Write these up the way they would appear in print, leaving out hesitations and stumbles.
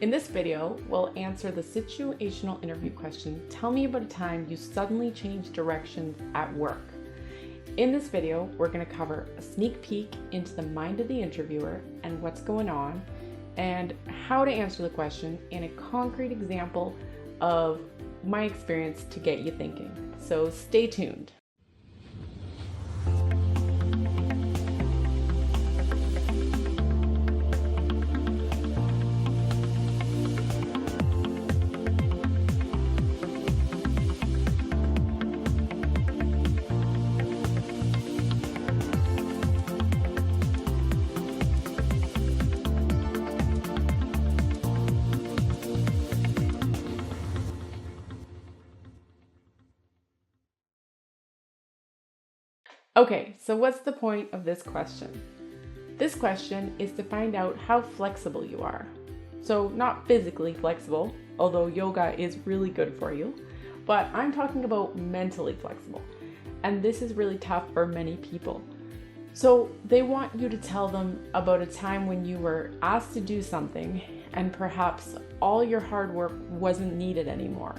In this video, we'll answer the situational interview question, tell me about a time you suddenly changed directions at work. In this video, we're going to cover a sneak peek into the mind of the interviewer and what's going on, and how to answer the question and a concrete example of my experience to get you thinking. So stay tuned. Okay, so what's the point of this question? This question is to find out how flexible you are. So not physically flexible, although yoga is really good for you, but I'm talking about mentally flexible. And this is really tough for many people. So they want you to tell them about a time when you were asked to do something and perhaps all your hard work wasn't needed anymore,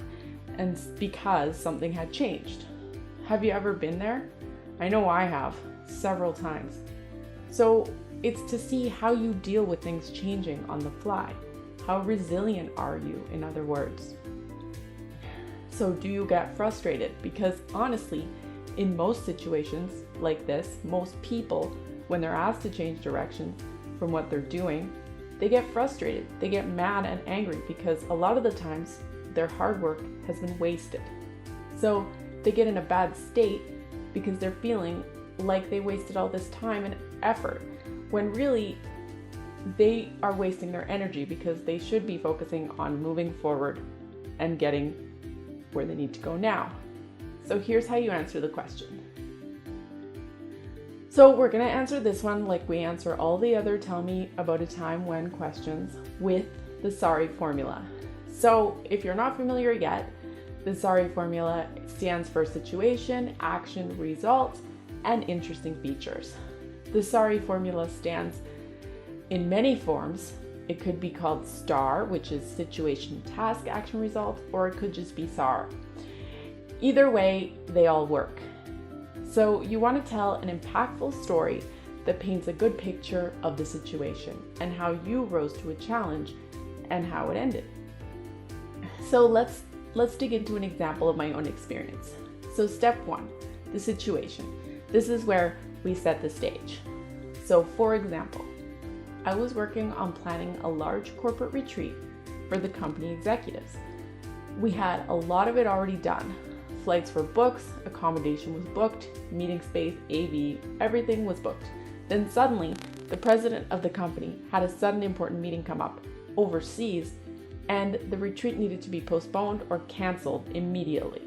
and because something had changed. Have you ever been there? I know I have, several times. So it's to see how you deal with things changing on the fly. How resilient are you, in other words? So do you get frustrated? Because honestly, in most situations like this, most people, when they're asked to change direction from what they're doing, they get frustrated. They get mad and angry because a lot of the times their hard work has been wasted. So they get in a bad state because they're feeling like they wasted all this time and effort, when really they are wasting their energy because they should be focusing on moving forward and getting where they need to go now. So here's how you answer the question. So we're going to answer this one like we answer all the other tell me about a time when questions with the SARI formula. So if you're not familiar yet, the SARI formula stands for situation, action, result, and interesting features. The SARI formula stands in many forms. It could be called STAR, which is situation, task, action, result, or it could just be SAR. Either way, they all work. So you want to tell an impactful story that paints a good picture of the situation and how you rose to a challenge and how it ended. So let's dig into an example of my own experience. So step 1, the situation. This is where we set the stage. So for example, I was working on planning a large corporate retreat for the company executives. We had a lot of it already done. Flights were booked, accommodation was booked, meeting space, AV, everything was booked. Then suddenly, the president of the company had a sudden important meeting come up overseas, and the retreat needed to be postponed or canceled immediately.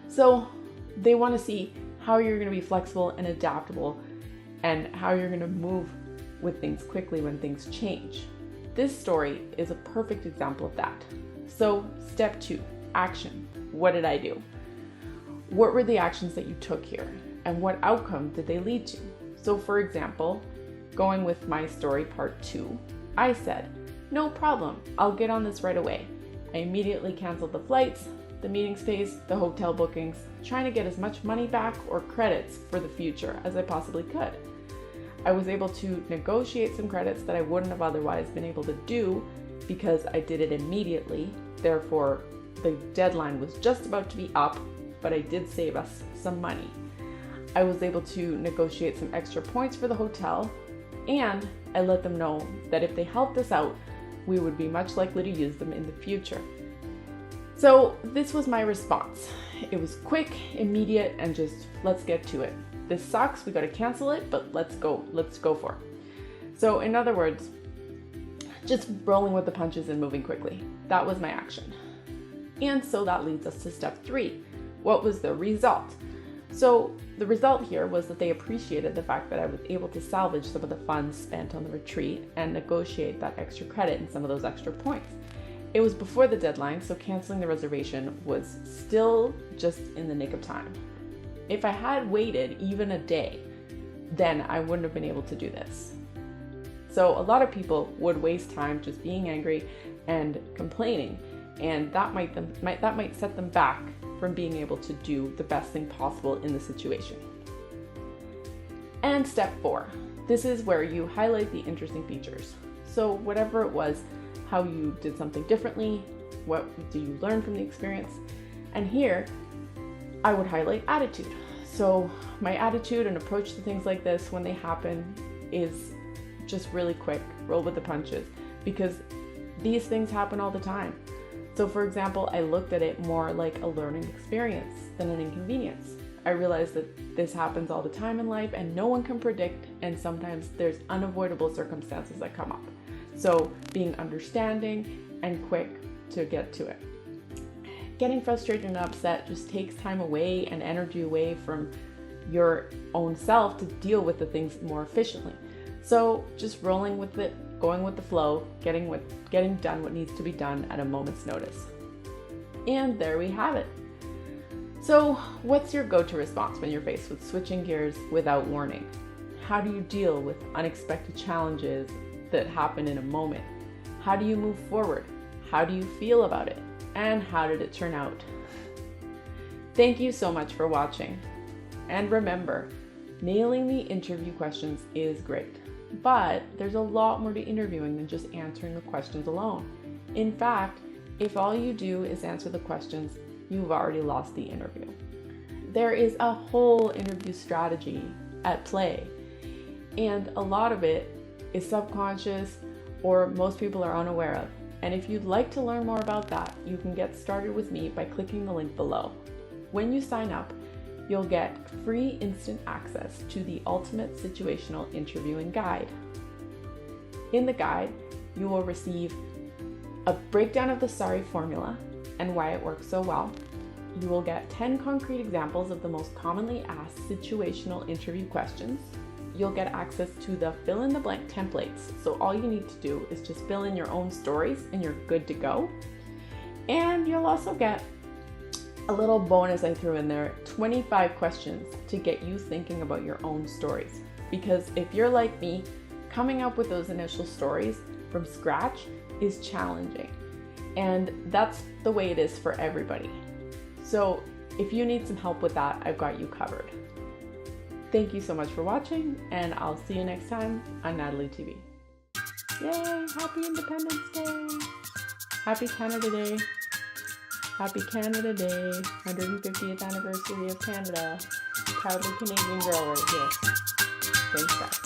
So they want to see how you're going to be flexible and adaptable and how you're going to move with things quickly when things change. This story is a perfect example of that. So step 2, action. What did I do? What were the actions that you took here? And what outcome did they lead to? So for example, going with my story part 2, I said, no problem, I'll get on this right away. I immediately canceled the flights, the meeting space, the hotel bookings, trying to get as much money back or credits for the future as I possibly could. I was able to negotiate some credits that I wouldn't have otherwise been able to do because I did it immediately. Therefore, the deadline was just about to be up, but I did save us some money. I was able to negotiate some extra points for the hotel, and I let them know that if they helped us out, we would be much likely to use them in the future. So this was my response. It was quick, immediate, and just let's get to it. This sucks, we gotta cancel it, but let's go for it. So in other words, just rolling with the punches and moving quickly. That was my action. And so that leads us to step 3. What was the result? So the result here was that they appreciated the fact that I was able to salvage some of the funds spent on the retreat and negotiate that extra credit and some of those extra points. It was before the deadline, so canceling the reservation was still just in the nick of time. If I had waited even a day, then I wouldn't have been able to do this. So a lot of people would waste time just being angry and complaining, and that might set them back from being able to do the best thing possible in the situation. And step 4, this is where you highlight the interesting features. So whatever it was, how you did something differently, what do you learn from the experience? And here, I would highlight attitude. So my attitude and approach to things like this when they happen is just really quick, roll with the punches, because these things happen all the time. So for example, I looked at it more like a learning experience than an inconvenience. I realized that this happens all the time in life and no one can predict, and sometimes there's unavoidable circumstances that come up. So being understanding and quick to get to it. Getting frustrated and upset just takes time away and energy away from your own self to deal with the things more efficiently. So just rolling with it, going with the flow, getting done what needs to be done at a moment's notice. And there we have it. So what's your go-to response when you're faced with switching gears without warning? How do you deal with unexpected challenges that happen in a moment? How do you move forward? How do you feel about it? And how did it turn out? Thank you so much for watching. And remember, nailing the interview questions is great, but there's a lot more to interviewing than just answering the questions alone. In fact, if all you do is answer the questions, you've already lost the interview. There is a whole interview strategy at play, and a lot of it is subconscious or most people are unaware of. And if you'd like to learn more about that, you can get started with me by clicking the link below. When you sign up, you'll get free instant access to the Ultimate Situational Interviewing Guide. In the guide, you will receive a breakdown of the SARI formula and why it works so well. You will get 10 concrete examples of the most commonly asked situational interview questions. You'll get access to the fill-in-the-blank templates, so all you need to do is just fill in your own stories and you're good to go. And you'll also get a little bonus I threw in there, 25 questions to get you thinking about your own stories. Because if you're like me, coming up with those initial stories from scratch is challenging. And that's the way it is for everybody. So if you need some help with that, I've got you covered. Thank you so much for watching, and I'll see you next time on Natalie TV. Yay! Happy Independence Day! Happy Canada Day! Happy Canada Day! 150th anniversary of Canada. Proudly Canadian girl right here. Thanks, guys.